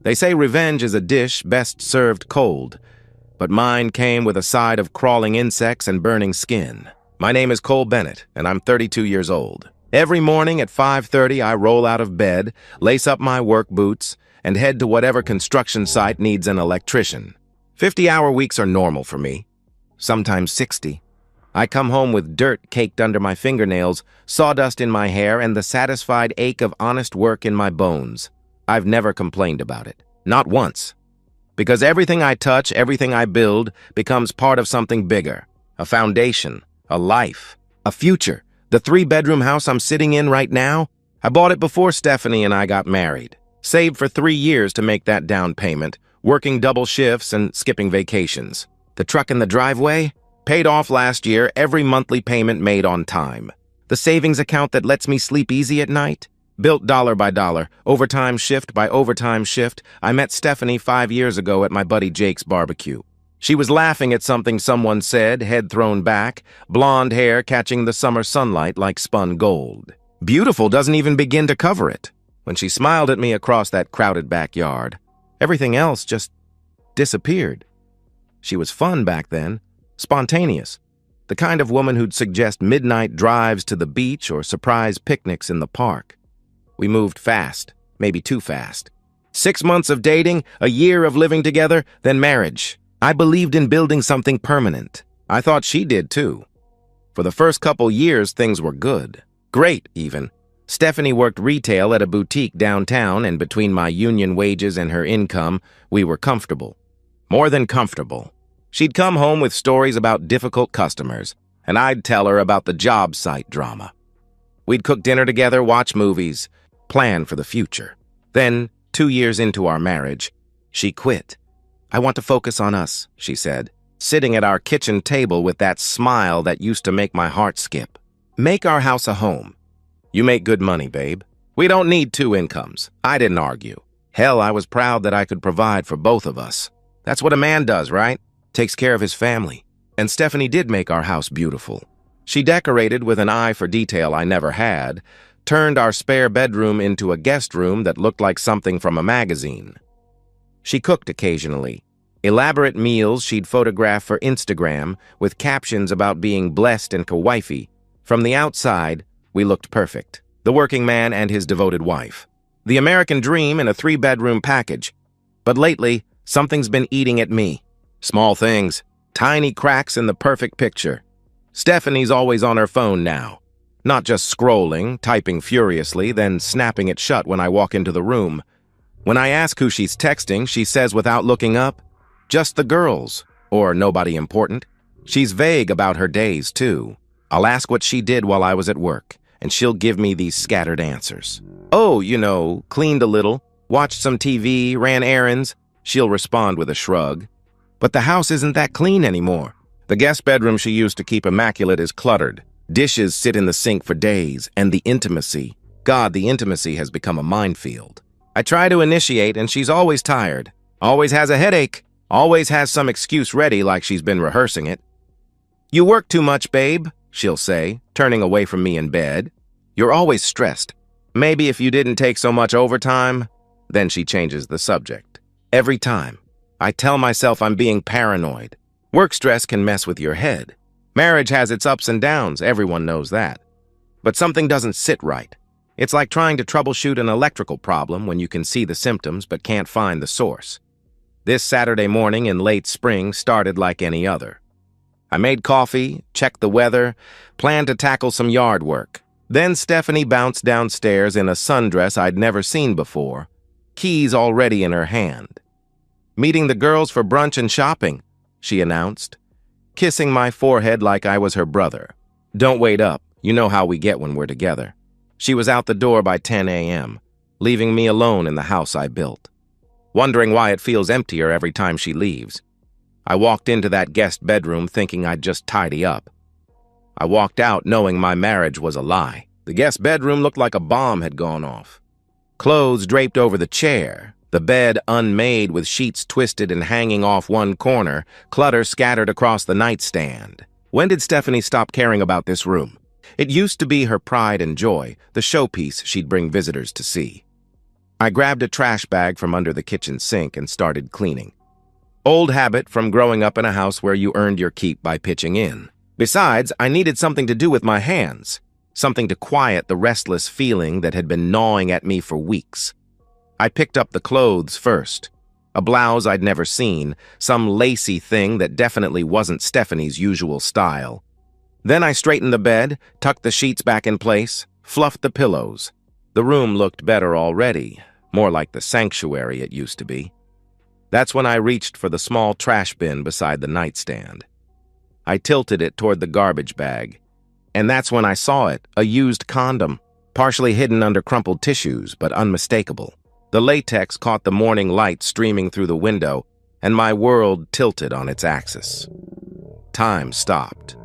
They say revenge is a dish best served cold, but mine came with a side of crawling insects and burning skin. My name is Cole Bennett, and I'm 32 years old. Every morning at 5:30, I roll out of bed, lace up my work boots, and head to whatever construction site needs an electrician. 50-hour weeks are normal for me, sometimes 60. I come home with dirt caked under my fingernails, sawdust in my hair, and the satisfied ache of honest work in my bones. I've never complained about it, not once. Because everything I touch, everything I build, becomes part of something bigger. A foundation, a life, a future. The 3-bedroom house I'm sitting in right now, I bought it before Stephanie and I got married. Saved for 3 years to make that down payment, working double shifts and skipping vacations. The truck in the driveway? Paid off last year, every monthly payment made on time. The savings account that lets me sleep easy at night? Built dollar by dollar, overtime shift by overtime shift. I met Stephanie 5 years ago at my buddy Jake's barbecue. She was laughing at something someone said, head thrown back, blonde hair catching the summer sunlight like spun gold. Beautiful doesn't even begin to cover it. When she smiled at me across that crowded backyard, everything else just disappeared. She was fun back then, spontaneous, the kind of woman who'd suggest midnight drives to the beach or surprise picnics in the park. We moved fast, maybe too fast. 6 months of dating, a year of living together, then marriage. I believed in building something permanent. I thought she did too. For the first couple years, things were good. Great, even. Stephanie worked retail at a boutique downtown, and between my union wages and her income, we were comfortable. More than comfortable. She'd come home with stories about difficult customers, and I'd tell her about the job site drama. We'd cook dinner together, watch movies, plan for the future. Then, 2 years into our marriage, she quit. "I want to focus on us," she said, sitting at our kitchen table with that smile that used to make my heart skip. "Make our house a home. You make good money, babe. We don't need 2 incomes." I didn't argue. Hell, I was proud that I could provide for both of us. That's what a man does, right? Takes care of his family. And Stephanie did make our house beautiful. She decorated with an eye for detail I never had, turned our spare bedroom into a guest room that looked like something from a magazine. She cooked occasionally. Elaborate meals she'd photograph for Instagram with captions about being blessed and kawifey. From the outside, we looked perfect. The working man and his devoted wife. The American dream in a 3-bedroom package. But lately, something's been eating at me. Small things, tiny cracks in the perfect picture. Stephanie's always on her phone now. Not just scrolling, typing furiously, then snapping it shut when I walk into the room. When I ask who she's texting, she says without looking up, "Just the girls," or "nobody important." She's vague about her days, too. I'll ask what she did while I was at work, and she'll give me these scattered answers. "Oh, cleaned a little, watched some TV, ran errands," she'll respond with a shrug. But the house isn't that clean anymore. The guest bedroom she used to keep immaculate is cluttered. Dishes sit in the sink for days, and the intimacy has become a minefield. I try to initiate, and she's always tired, always has a headache, always has some excuse ready like she's been rehearsing it. "You work too much, babe," she'll say, turning away from me in bed. "You're always stressed. Maybe if you didn't take so much overtime." Then she changes the subject. Every time. I tell myself I'm being paranoid. Work stress can mess with your head. Marriage has its ups and downs, everyone knows that. But something doesn't sit right. It's like trying to troubleshoot an electrical problem when you can see the symptoms but can't find the source. This Saturday morning in late spring started like any other. I made coffee, checked the weather, planned to tackle some yard work. Then Stephanie bounced downstairs in a sundress I'd never seen before, keys already in her hand. "Meeting the girls for brunch and shopping," she announced, kissing my forehead like I was her brother. "Don't wait up. You know how we get when we're together." She was out the door by 10 a.m., leaving me alone in the house I built. Wondering why it feels emptier every time she leaves. I walked into that guest bedroom thinking I'd just tidy up. I walked out knowing my marriage was a lie. The guest bedroom looked like a bomb had gone off. Clothes draped over the chair, the bed unmade with sheets twisted and hanging off one corner, clutter scattered across the nightstand. When did Stephanie stop caring about this room? It used to be her pride and joy, the showpiece she'd bring visitors to see. I grabbed a trash bag from under the kitchen sink and started cleaning. Old habit from growing up in a house where you earned your keep by pitching in. Besides, I needed something to do with my hands, something to quiet the restless feeling that had been gnawing at me for weeks. I picked up the clothes first. A blouse I'd never seen, some lacy thing that definitely wasn't Stephanie's usual style. Then I straightened the bed, tucked the sheets back in place, fluffed the pillows. The room looked better already, more like the sanctuary it used to be. That's when I reached for the small trash bin beside the nightstand. I tilted it toward the garbage bag, and that's when I saw it, a used condom, partially hidden under crumpled tissues, but unmistakable. The latex caught the morning light streaming through the window, and my world tilted on its axis. Time stopped.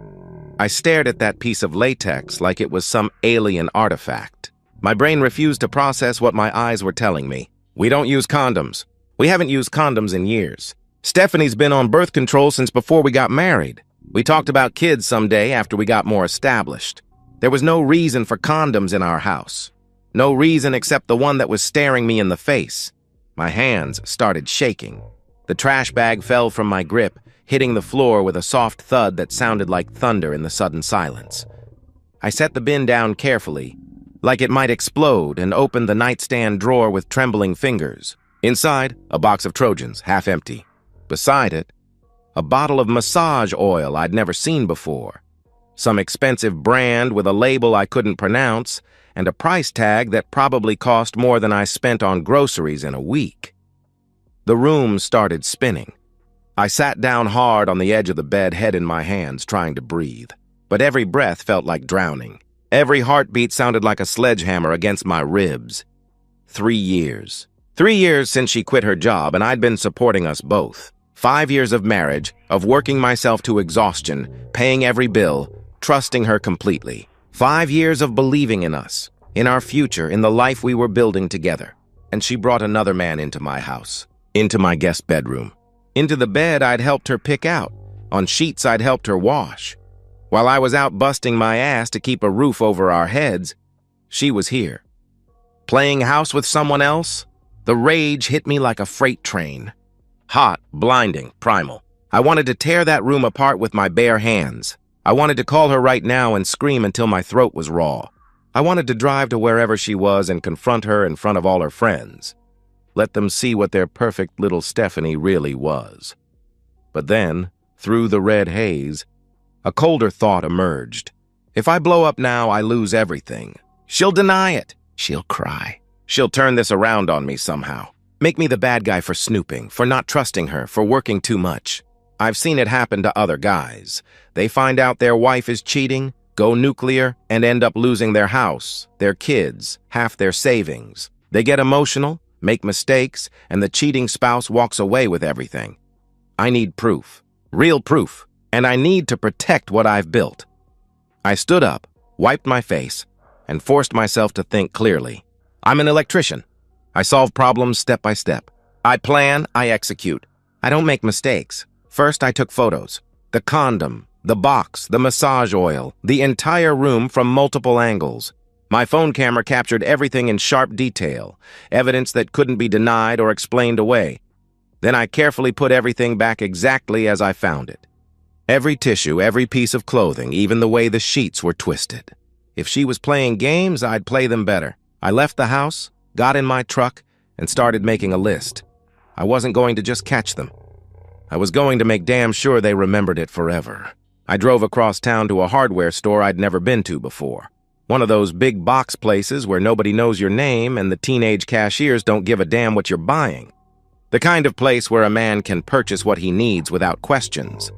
I stared at that piece of latex like it was some alien artifact. My brain refused to process what my eyes were telling me. We don't use condoms. We haven't used condoms in years. Stephanie's been on birth control since before we got married. We talked about kids someday after we got more established. There was no reason for condoms in our house. No reason except the one that was staring me in the face. My hands started shaking. The trash bag fell from my grip, hitting the floor with a soft thud that sounded like thunder in the sudden silence. I set the bin down carefully, like it might explode, and opened the nightstand drawer with trembling fingers. Inside, a box of Trojans, half empty. Beside it, a bottle of massage oil I'd never seen before. Some expensive brand with a label I couldn't pronounce, and a price tag that probably cost more than I spent on groceries in a week. The room started spinning. I sat down hard on the edge of the bed, head in my hands, trying to breathe. But every breath felt like drowning. Every heartbeat sounded like a sledgehammer against my ribs. 3 years. 3 years since she quit her job, and I'd been supporting us both. 5 years of marriage, of working myself to exhaustion, paying every bill, trusting her completely. 5 years of believing in us, in our future, in the life we were building together. And she brought another man into my house, into my guest bedroom, into the bed I'd helped her pick out, on sheets I'd helped her wash. While I was out busting my ass to keep a roof over our heads, she was here. Playing house with someone else? The rage hit me like a freight train. Hot, blinding, primal. I wanted to tear that room apart with my bare hands. I wanted to call her right now and scream until my throat was raw. I wanted to drive to wherever she was and confront her in front of all her friends. Let them see what their perfect little Stephanie really was. But then, through the red haze, a colder thought emerged. If I blow up now, I lose everything. She'll deny it. She'll cry. She'll turn this around on me somehow. Make me the bad guy for snooping, for not trusting her, for working too much. I've seen it happen to other guys. They find out their wife is cheating, go nuclear, and end up losing their house, their kids, half their savings. They get emotional, make mistakes, and the cheating spouse walks away with everything. I need proof, real proof, and I need to protect what I've built. I stood up, wiped my face, and forced myself to think clearly. I'm an electrician. I solve problems step by step. I plan, I execute. I don't make mistakes. First, I took photos. The condom, the box, the massage oil, the entire room from multiple angles. My phone camera captured everything in sharp detail, evidence that couldn't be denied or explained away. Then I carefully put everything back exactly as I found it. Every tissue, every piece of clothing, even the way the sheets were twisted. If she was playing games, I'd play them better. I left the house, got in my truck, and started making a list. I wasn't going to just catch them. I was going to make damn sure they remembered it forever. I drove across town to a hardware store I'd never been to before. One of those big box places where nobody knows your name and the teenage cashiers don't give a damn what you're buying. The kind of place where a man can purchase what he needs without questions.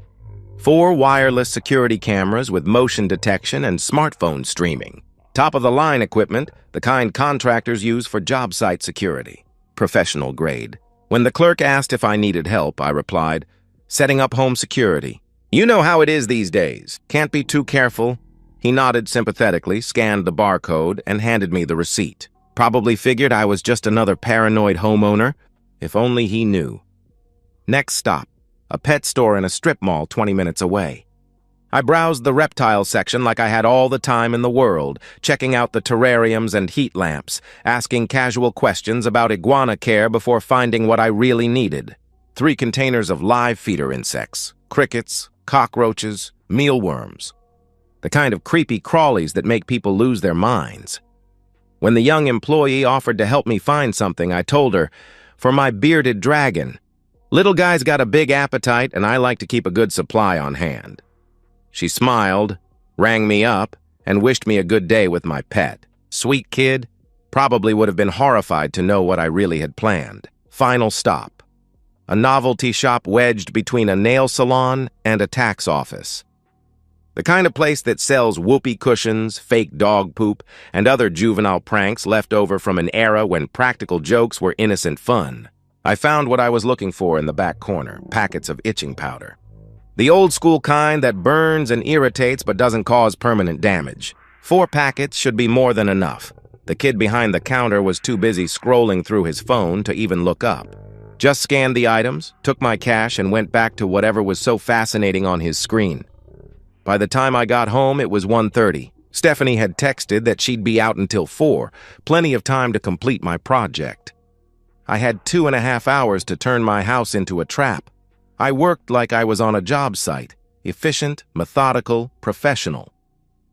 4 wireless security cameras with motion detection and smartphone streaming. Top-of-the-line equipment, the kind contractors use for job site security. Professional grade. When the clerk asked if I needed help, I replied, setting up home security. You know how it is these days. Can't be too careful. He nodded sympathetically, scanned the barcode, and handed me the receipt. Probably figured I was just another paranoid homeowner. If only he knew. Next stop, a pet store in a strip mall 20 minutes away. I browsed the reptile section like I had all the time in the world, checking out the terrariums and heat lamps, asking casual questions about iguana care before finding what I really needed. 3 containers of live feeder insects, crickets, cockroaches, mealworms. The kind of creepy crawlies that make people lose their minds. When the young employee offered to help me find something, I told her, "For my bearded dragon. Little guy's got a big appetite, and I like to keep a good supply on hand." She smiled, rang me up, and wished me a good day with my pet. Sweet kid, probably would have been horrified to know what I really had planned. Final stop. A novelty shop wedged between a nail salon and a tax office. The kind of place that sells whoopee cushions, fake dog poop, and other juvenile pranks left over from an era when practical jokes were innocent fun. I found what I was looking for in the back corner, packets of itching powder. The old-school kind that burns and irritates but doesn't cause permanent damage. 4 packets should be more than enough. The kid behind the counter was too busy scrolling through his phone to even look up. Just scanned the items, took my cash, and went back to whatever was so fascinating on his screen. By the time I got home, it was 1:30. Stephanie had texted that she'd be out until 4, plenty of time to complete my project. I had 2.5 hours to turn my house into a trap. I worked like I was on a job site, efficient, methodical, professional.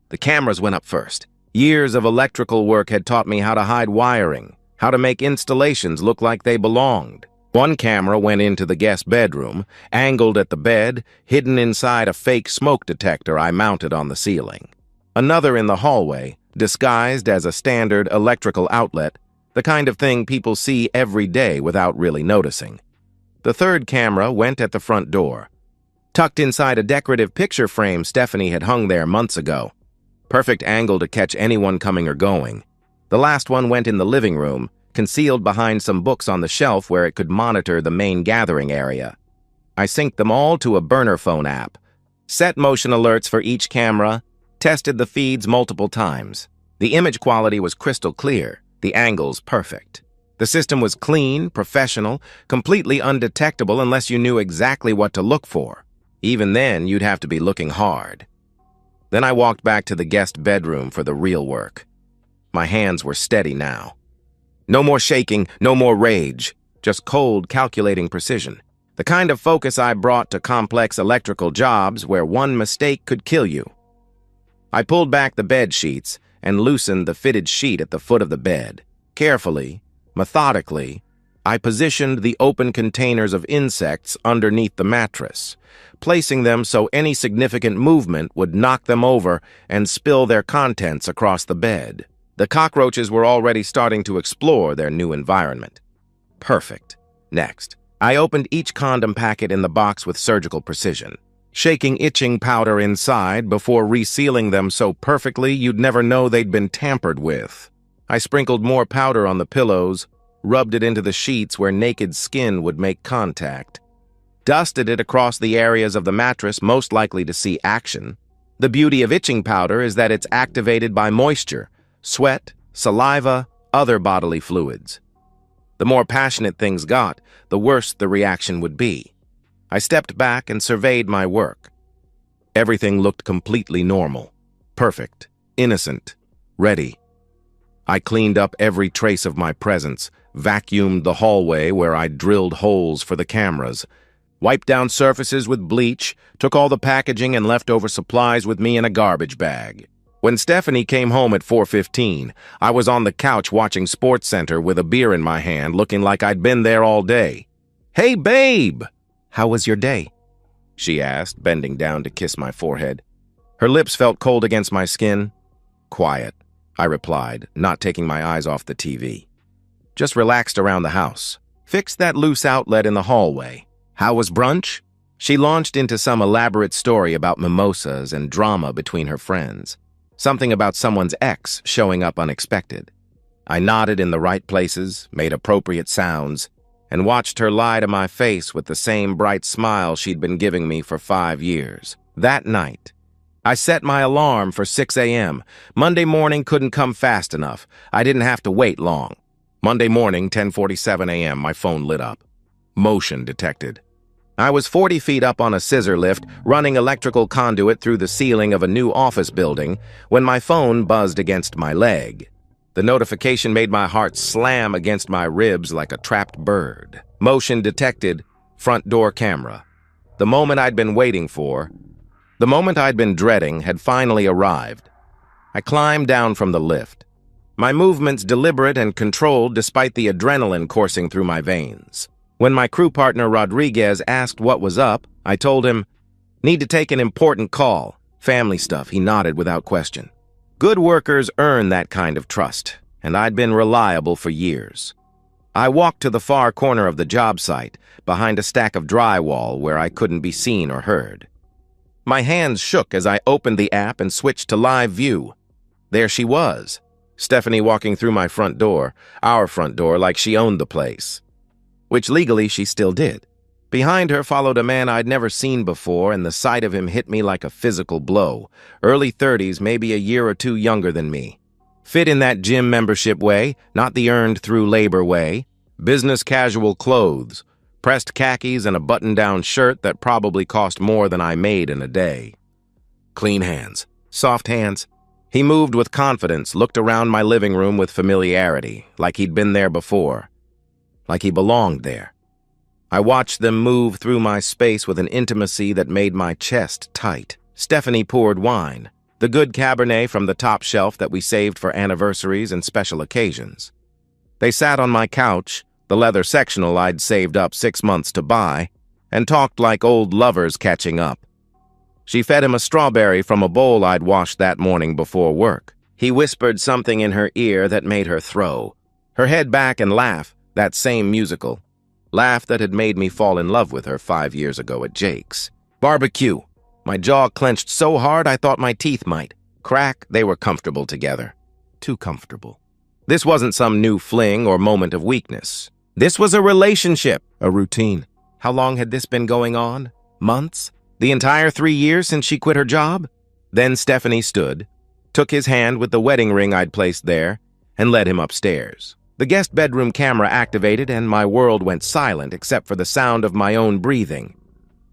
The cameras went up first. Years of electrical work had taught me how to hide wiring, how to make installations look like they belonged. One camera went into the guest bedroom, angled at the bed, hidden inside a fake smoke detector I mounted on the ceiling. Another in the hallway, disguised as a standard electrical outlet, the kind of thing people see every day without really noticing. The third camera went at the front door, tucked inside a decorative picture frame Stephanie had hung there months ago. Perfect angle to catch anyone coming or going. The last one went in the living room, concealed behind some books on the shelf where it could monitor the main gathering area. I synced them all to a burner phone app, set motion alerts for each camera, tested the feeds multiple times. The image quality was crystal clear, the angles perfect. The system was clean, professional, completely undetectable unless you knew exactly what to look for. Even then, you'd have to be looking hard. Then I walked back to the guest bedroom for the real work. My hands were steady now. No more shaking, no more rage, just cold, calculating precision. The kind of focus I brought to complex electrical jobs where one mistake could kill you. I pulled back the bed sheets and loosened the fitted sheet at the foot of the bed. Carefully, methodically, I positioned the open containers of insects underneath the mattress, placing them so any significant movement would knock them over and spill their contents across the bed. The cockroaches were already starting to explore their new environment. Perfect. Next, I opened each condom packet in the box with surgical precision, shaking itching powder inside before resealing them so perfectly you'd never know they'd been tampered with. I sprinkled more powder on the pillows, rubbed it into the sheets where naked skin would make contact, dusted it across the areas of the mattress most likely to see action. The beauty of itching powder is that it's activated by moisture, sweat, saliva, other bodily fluids. The more passionate things got, the worse the reaction would be. I stepped back and surveyed my work. Everything looked completely normal, perfect, innocent, ready. I cleaned up every trace of my presence, vacuumed the hallway where I drilled holes for the cameras, wiped down surfaces with bleach, took all the packaging and leftover supplies with me in a garbage bag. When Stephanie came home at 4:15, I was on the couch watching SportsCenter with a beer in my hand, looking like I'd been there all day. "Hey, babe! How was your day?" she asked, bending down to kiss my forehead. Her lips felt cold against my skin. "Quiet," I replied, not taking my eyes off the TV. "Just relaxed around the house. Fixed that loose outlet in the hallway. How was brunch?" She launched into some elaborate story about mimosas and drama between her friends. Something about someone's ex showing up unexpected. I nodded in the right places, made appropriate sounds, and watched her lie to my face with the same bright smile she'd been giving me for 5 years. That night, I set my alarm for 6 a.m. Monday morning couldn't come fast enough. I didn't have to wait long. Monday morning, 10:47 a.m., my phone lit up. Motion detected. I was 40 feet up on a scissor lift, running electrical conduit through the ceiling of a new office building, when my phone buzzed against my leg. The notification made my heart slam against my ribs like a trapped bird. Motion detected, front door camera. The moment I'd been waiting for, the moment I'd been dreading, had finally arrived. I climbed down from the lift. My movements deliberate and controlled despite the adrenaline coursing through my veins. When my crew partner Rodriguez asked what was up, I told him, "Need to take an important call. Family stuff." He nodded without question. Good workers earn that kind of trust, and I'd been reliable for years. I walked to the far corner of the job site, behind a stack of drywall where I couldn't be seen or heard. My hands shook as I opened the app and switched to live view. There she was, Stephanie, walking through my front door, our front door, like she owned the place. Which legally she still did. Behind her followed a man I'd never seen before, and the sight of him hit me like a physical blow. Early 30s, maybe a year or two younger than me. Fit in that gym membership way, not the earned through labor way. Business casual clothes, pressed khakis, and a button-down shirt that probably cost more than I made in a day. Clean hands, soft hands. He moved with confidence, looked around my living room with familiarity, like he'd been there before. Like he belonged there. I watched them move through my space with an intimacy that made my chest tight. Stephanie poured wine, the good Cabernet from the top shelf that we saved for anniversaries and special occasions. They sat on my couch, the leather sectional I'd saved up 6 months to buy, and talked like old lovers catching up. She fed him a strawberry from a bowl I'd washed that morning before work. He whispered something in her ear that made her throw her head back and laugh, that same musical laugh that had made me fall in love with her 5 years ago at Jake's. Barbecue. My jaw clenched so hard I thought my teeth might crack. They were comfortable together. Too comfortable. This wasn't some new fling or moment of weakness. This was a relationship, a routine. How long had this been going on? Months? The entire 3 years since she quit her job? Then Stephanie stood, took his hand with the wedding ring I'd placed there, and led him upstairs. The guest bedroom camera activated, and my world went silent except for the sound of my own breathing.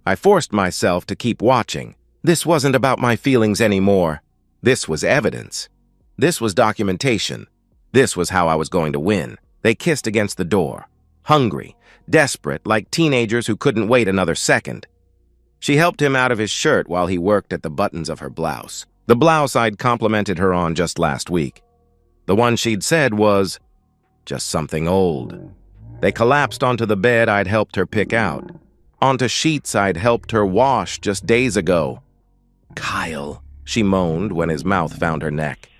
I forced myself to keep watching. This wasn't about my feelings anymore. This was evidence. This was documentation. This was how I was going to win. They kissed against the door, hungry, desperate, like teenagers who couldn't wait another second. She helped him out of his shirt while he worked at the buttons of her blouse. The blouse I'd complimented her on just last week. The one she'd said was just something old. They collapsed onto the bed I'd helped her pick out, onto sheets I'd helped her wash just days ago. Kyle, she moaned when his mouth found her neck.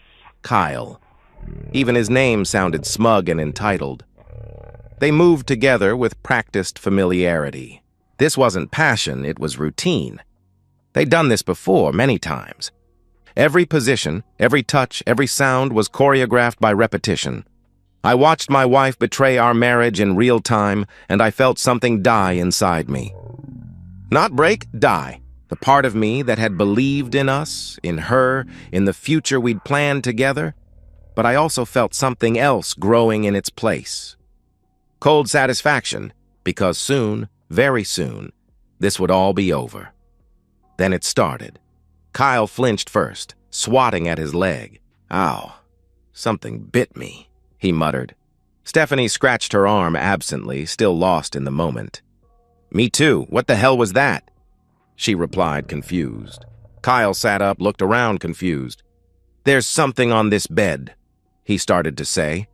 Kyle. Even his name sounded smug and entitled. They moved together with practiced familiarity. This wasn't passion, it was routine. They'd done this before, many times. Every position, every touch, every sound was choreographed by repetition. I watched my wife betray our marriage in real time, and I felt something die inside me. Not break, die. The part of me that had believed in us, in her, in the future we'd planned together. But I also felt something else growing in its place. Cold satisfaction, because soon, very soon, this would all be over. Then it started. Kyle flinched first, swatting at his leg. Ow, something bit me, he muttered. Stephanie scratched her arm absently, still lost in the moment. Me too, what the hell was that? She replied, confused. Kyle sat up, looked around, confused. There's something on this bed, he started to say.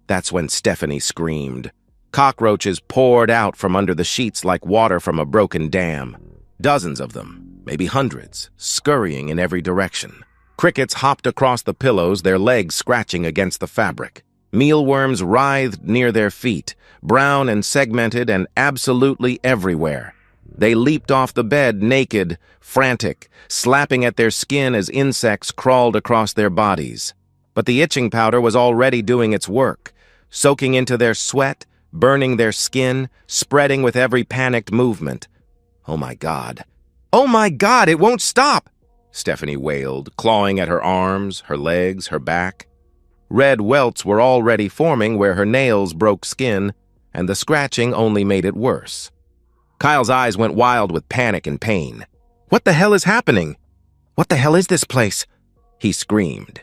That's when Stephanie screamed. Cockroaches poured out from under the sheets like water from a broken dam. Dozens of them, maybe hundreds, scurrying in every direction. Crickets hopped across the pillows, their legs scratching against the fabric. Mealworms writhed near their feet, brown and segmented and absolutely everywhere. They leaped off the bed naked, frantic, slapping at their skin as insects crawled across their bodies. But the itching powder was already doing its work, soaking into their sweat, burning their skin, spreading with every panicked movement. Oh my God. Oh my God, it won't stop! Stephanie wailed, clawing at her arms, her legs, her back. Red welts were already forming where her nails broke skin, and the scratching only made it worse. Kyle's eyes went wild with panic and pain. "What the hell is happening? What the hell is this place?" he screamed.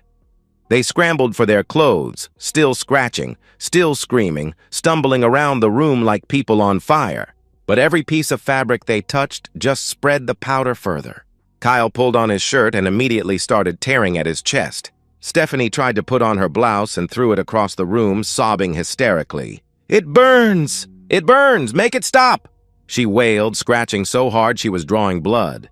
They scrambled for their clothes, still scratching, still screaming, stumbling around the room like people on fire. But every piece of fabric they touched just spread the powder further. Kyle pulled on his shirt and immediately started tearing at his chest. Stephanie tried to put on her blouse and threw it across the room, sobbing hysterically. "It burns! It burns! Make it stop!" she wailed, scratching so hard she was drawing blood.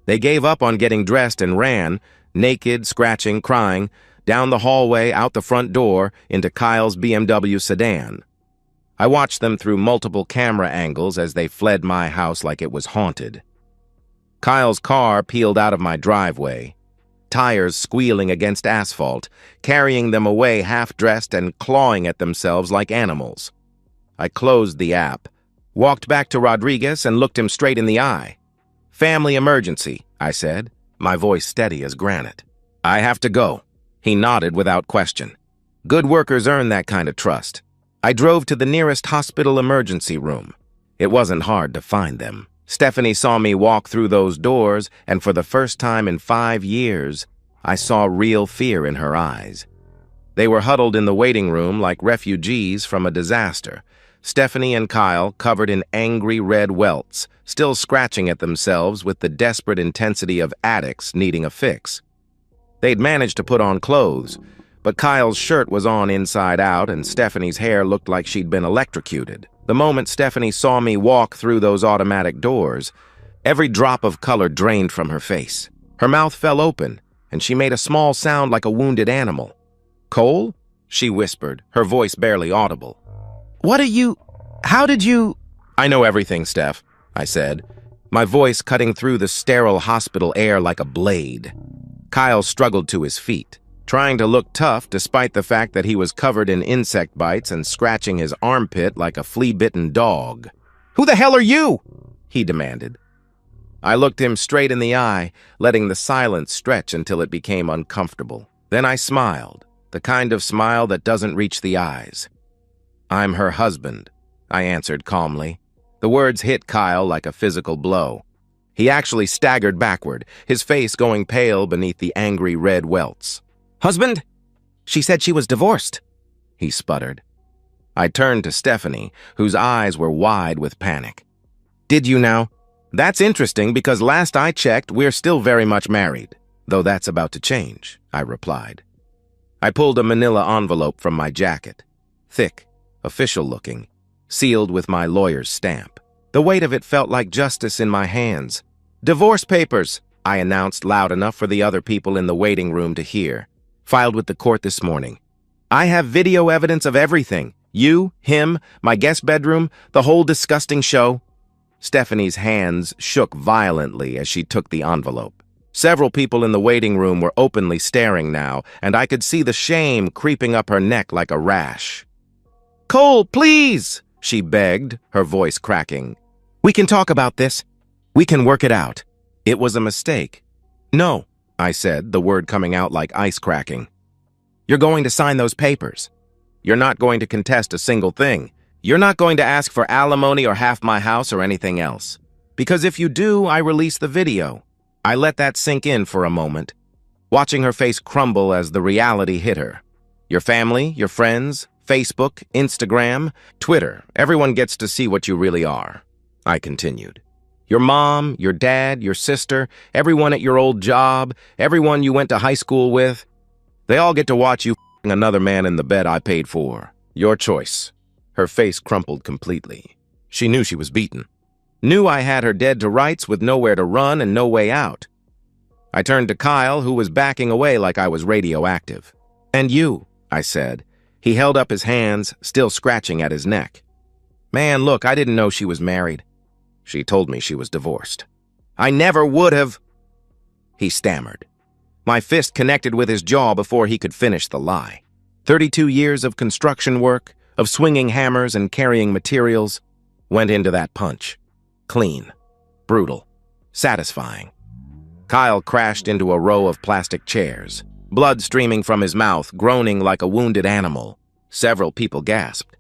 They gave up on getting dressed and ran, naked, scratching, crying, down the hallway, out the front door, into Kyle's BMW sedan. I watched them through multiple camera angles as they fled my house like it was haunted. Kyle's car peeled out of my driveway, tires squealing against asphalt, carrying them away half-dressed and clawing at themselves like animals. I closed the app, walked back to Rodriguez and looked him straight in the eye. "Family emergency," I said, my voice steady as granite. "I have to go." He nodded without question. Good workers earn that kind of trust. I drove to the nearest hospital emergency room. It wasn't hard to find them. Stephanie saw me walk through those doors, and for the first time in 5 years, I saw real fear in her eyes. They were huddled in the waiting room like refugees from a disaster. Stephanie and Kyle covered in angry red welts, still scratching at themselves with the desperate intensity of addicts needing a fix. They'd managed to put on clothes, but Kyle's shirt was on inside out and Stephanie's hair looked like she'd been electrocuted. The moment Stephanie saw me walk through those automatic doors, every drop of color drained from her face. Her mouth fell open, and she made a small sound like a wounded animal. "Cole?" she whispered, her voice barely audible. How did you—" "I know everything, Steph," I said, my voice cutting through the sterile hospital air like a blade. Kyle struggled to his feet, trying to look tough despite the fact that he was covered in insect bites and scratching his armpit like a flea-bitten dog. "Who the hell are you?" he demanded. I looked him straight in the eye, letting the silence stretch until it became uncomfortable. Then I smiled, the kind of smile that doesn't reach the eyes. "I'm her husband," I answered calmly. The words hit Kyle like a physical blow. He actually staggered backward, his face going pale beneath the angry red welts. "Husband? She said she was divorced," he sputtered. I turned to Stephanie, whose eyes were wide with panic. "Did you now? That's interesting because last I checked, we're still very much married, though that's about to change," I replied. I pulled a manila envelope from my jacket, thick, official-looking, sealed with my lawyer's stamp. The weight of it felt like justice in my hands. "Divorce papers," I announced loud enough for the other people in the waiting room to hear. "Filed with the court this morning. I have video evidence of everything. You, him, my guest bedroom, the whole disgusting show." Stephanie's hands shook violently as she took the envelope. Several people in the waiting room were openly staring now, and I could see the shame creeping up her neck like a rash. "Cole, please!" she begged, her voice cracking. "We can talk about this. We can work it out." It was a mistake. "No," I said, the word coming out like ice cracking. "You're going to sign those papers. You're not going to contest a single thing. You're not going to ask for alimony or half my house or anything else. Because if you do, I release the video." I let that sink in for a moment, watching her face crumble as the reality hit her. "Your family, your friends, Facebook, Instagram, Twitter, everyone gets to see what you really are," I continued. "Your mom, your dad, your sister, everyone at your old job, everyone you went to high school with, they all get to watch you f***ing another man in the bed I paid for. Your choice." Her face crumpled completely. She knew she was beaten. Knew I had her dead to rights with nowhere to run and no way out. I turned to Kyle, who was backing away like I was radioactive. "And you," I said. He held up his hands, still scratching at his neck. "Man, look, I didn't know she was married. She told me she was divorced." "I never would have," he stammered. My fist connected with his jaw before he could finish the lie. 32 years of construction work, of swinging hammers and carrying materials, went into that punch. Clean, brutal, satisfying. Kyle crashed into a row of plastic chairs, blood streaming from his mouth, groaning like a wounded animal. Several people gasped.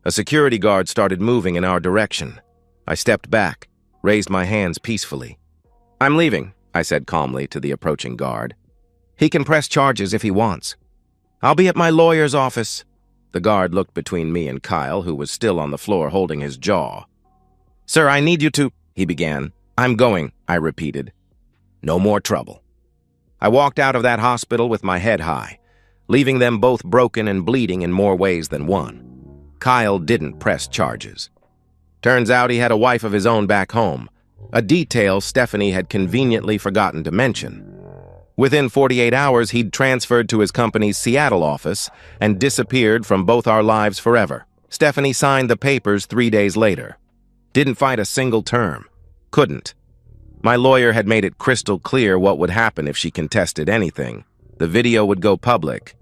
A security guard started moving in our direction. I stepped back, raised my hands peacefully. "I'm leaving," I said calmly to the approaching guard. "He can press charges if he wants. I'll be at my lawyer's office." The guard looked between me and Kyle, who was still on the floor holding his jaw. "Sir, I need you to—" he began. "I'm going," I repeated. No more trouble. I walked out of that hospital with my head high, leaving them both broken and bleeding in more ways than one. Kyle didn't press charges. Turns out he had a wife of his own back home, a detail Stephanie had conveniently forgotten to mention. Within 48 hours, he'd transferred to his company's Seattle office and disappeared from both our lives forever. Stephanie signed the papers 3 days later. Didn't fight a single term. Couldn't. My lawyer had made it crystal clear what would happen if she contested anything. The video would go public,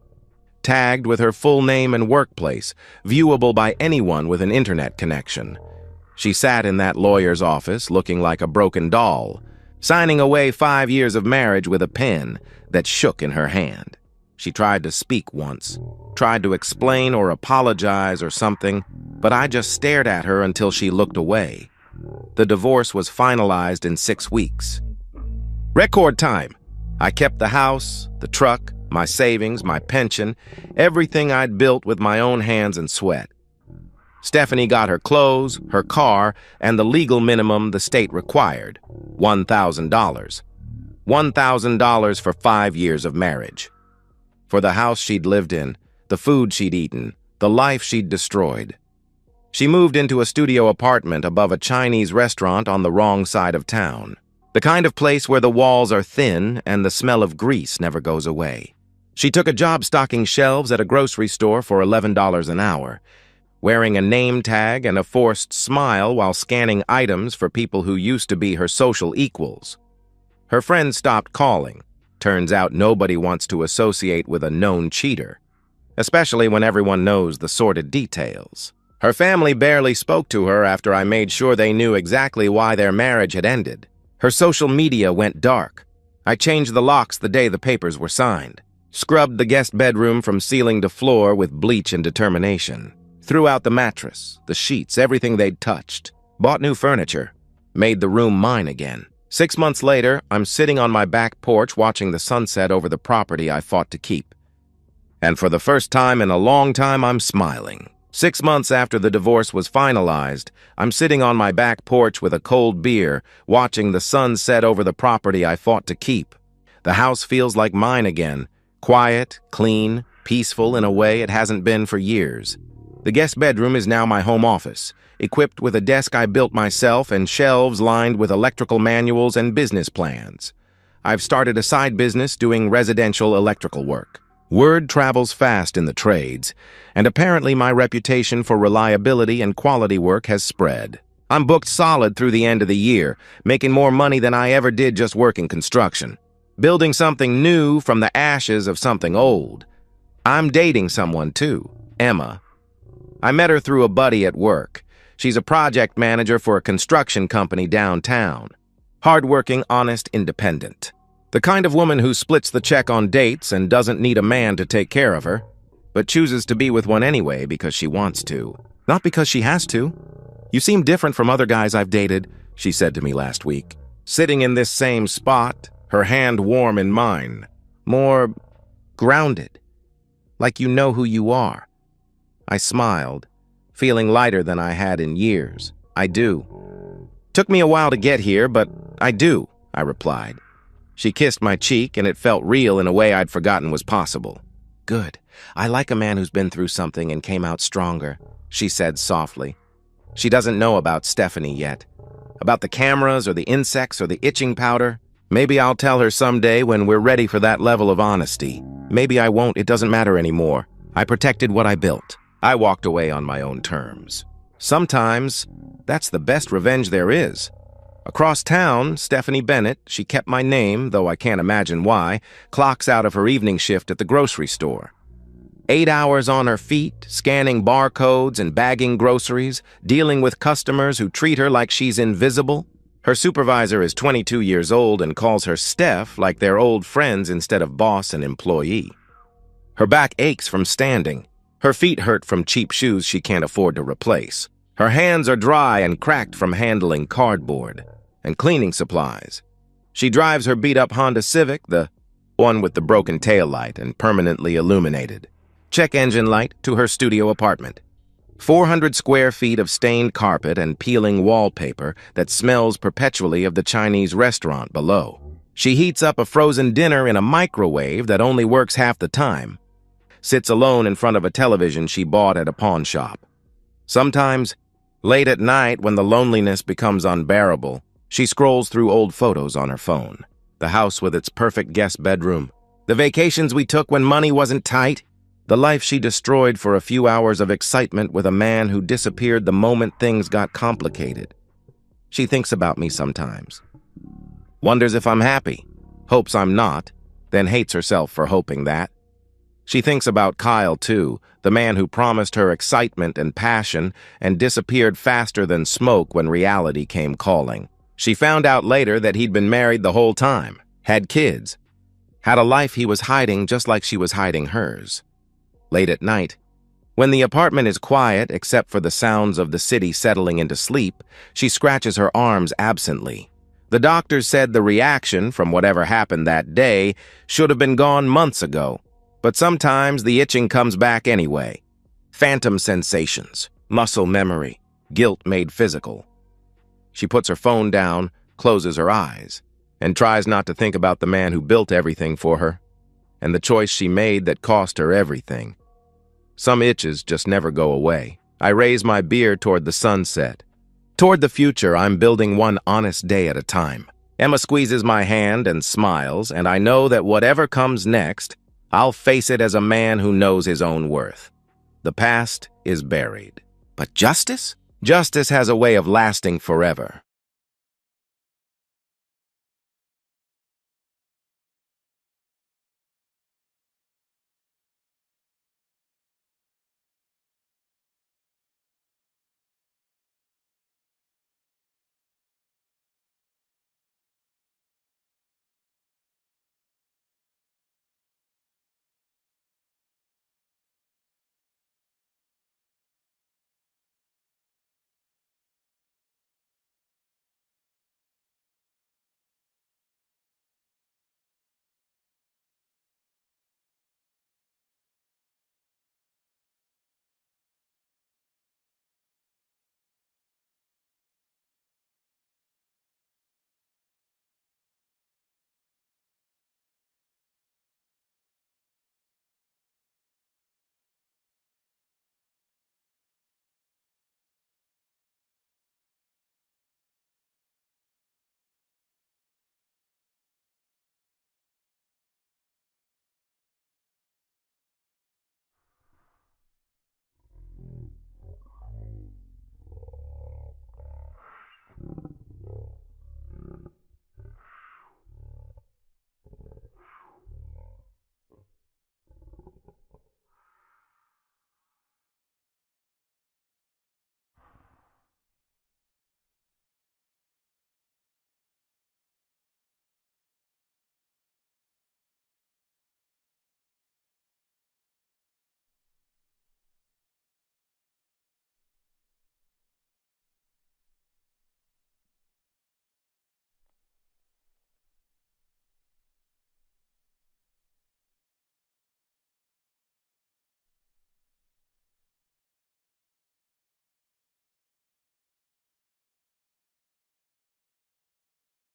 tagged with her full name and workplace, viewable by anyone with an internet connection. She sat in that lawyer's office looking like a broken doll, signing away 5 years of marriage with a pen that shook in her hand. She tried to speak once, tried to explain or apologize or something, but I just stared at her until she looked away. The divorce was finalized in 6 weeks. Record time. I kept the house, the truck, my savings, my pension, everything I'd built with my own hands and sweat. Stephanie got her clothes, her car, and the legal minimum the state required, $1,000. $1,000 for 5 years of marriage. For the house she'd lived in, the food she'd eaten, the life she'd destroyed. She moved into a studio apartment above a Chinese restaurant on the wrong side of town. The kind of place where the walls are thin and the smell of grease never goes away. She took a job stocking shelves at a grocery store for $11 an hour, wearing a name tag and a forced smile while scanning items for people who used to be her social equals. Her friends stopped calling. Turns out nobody wants to associate with a known cheater, especially when everyone knows the sordid details. Her family barely spoke to her after I made sure they knew exactly why their marriage had ended. Her social media went dark. I changed the locks the day the papers were signed, scrubbed the guest bedroom from ceiling to floor with bleach and determination. Threw out the mattress, the sheets, everything they'd touched. Bought new furniture. Made the room mine again. 6 months later, I'm sitting on my back porch watching the sunset over the property I fought to keep. And for the first time in a long time, I'm smiling. 6 months after the divorce was finalized, I'm sitting on my back porch with a cold beer, watching the sun set over the property I fought to keep. The house feels like mine again. Quiet, clean, peaceful in a way it hasn't been for years. The guest bedroom is now my home office, equipped with a desk I built myself and shelves lined with electrical manuals and business plans. I've started a side business doing residential electrical work. Word travels fast in the trades, and apparently my reputation for reliability and quality work has spread. I'm booked solid through the end of the year, making more money than I ever did just working construction. Building something new from the ashes of something old. I'm dating someone too, Emma. I met her through a buddy at work. She's a project manager for a construction company downtown. Hardworking, honest, independent. The kind of woman who splits the check on dates and doesn't need a man to take care of her, but chooses to be with one anyway because she wants to, not because she has to. "You seem different from other guys I've dated," she said to me last week. Sitting in this same spot, her hand warm in mine. More grounded, like you know who you are. I smiled, feeling lighter than I had in years. "I do." "Took me a while to get here, but I do," I replied. She kissed my cheek, and it felt real in a way I'd forgotten was possible. "Good. I like a man who's been through something and came out stronger," she said softly. She doesn't know about Stephanie yet. About the cameras or the insects or the itching powder. Maybe I'll tell her someday when we're ready for that level of honesty. Maybe I won't. It doesn't matter anymore. I protected what I built. I walked away on my own terms. Sometimes, that's the best revenge there is. Across town, Stephanie Bennett, she kept my name, though I can't imagine why, clocks out of her evening shift at the grocery store. 8 hours on her feet, scanning barcodes and bagging groceries, dealing with customers who treat her like she's invisible. Her supervisor is 22 years old and calls her Steph like they're old friends instead of boss and employee. Her back aches from standing. Her feet hurt from cheap shoes she can't afford to replace. Her hands are dry and cracked from handling cardboard and cleaning supplies. She drives her beat-up Honda Civic, the one with the broken taillight and permanently illuminated check engine light, to her studio apartment. 400 square feet of stained carpet and peeling wallpaper that smells perpetually of the Chinese restaurant below. She heats up a frozen dinner in a microwave that only works half the time. Sits alone in front of a television she bought at a pawn shop. Sometimes, late at night when the loneliness becomes unbearable, she scrolls through old photos on her phone. The house with its perfect guest bedroom. The vacations we took when money wasn't tight. The life she destroyed for a few hours of excitement with a man who disappeared the moment things got complicated. She thinks about me sometimes. Wonders if I'm happy. Hopes I'm not, then hates herself for hoping that. She thinks about Kyle, too, the man who promised her excitement and passion and disappeared faster than smoke when reality came calling. She found out later that he'd been married the whole time, had kids, had a life he was hiding just like she was hiding hers. Late at night, when the apartment is quiet except for the sounds of the city settling into sleep, she scratches her arms absently. The doctors said the reaction from whatever happened that day should have been gone months ago, but sometimes the itching comes back anyway. Phantom sensations, muscle memory, guilt made physical. She puts her phone down, closes her eyes, and tries not to think about the man who built everything for her, and the choice she made that cost her everything. Some itches just never go away. I raise my beer toward the sunset. Toward the future, I'm building one honest day at a time. Emma squeezes my hand and smiles, and I know that whatever comes next, I'll face it as a man who knows his own worth. The past is buried. But justice? Justice has a way of lasting forever.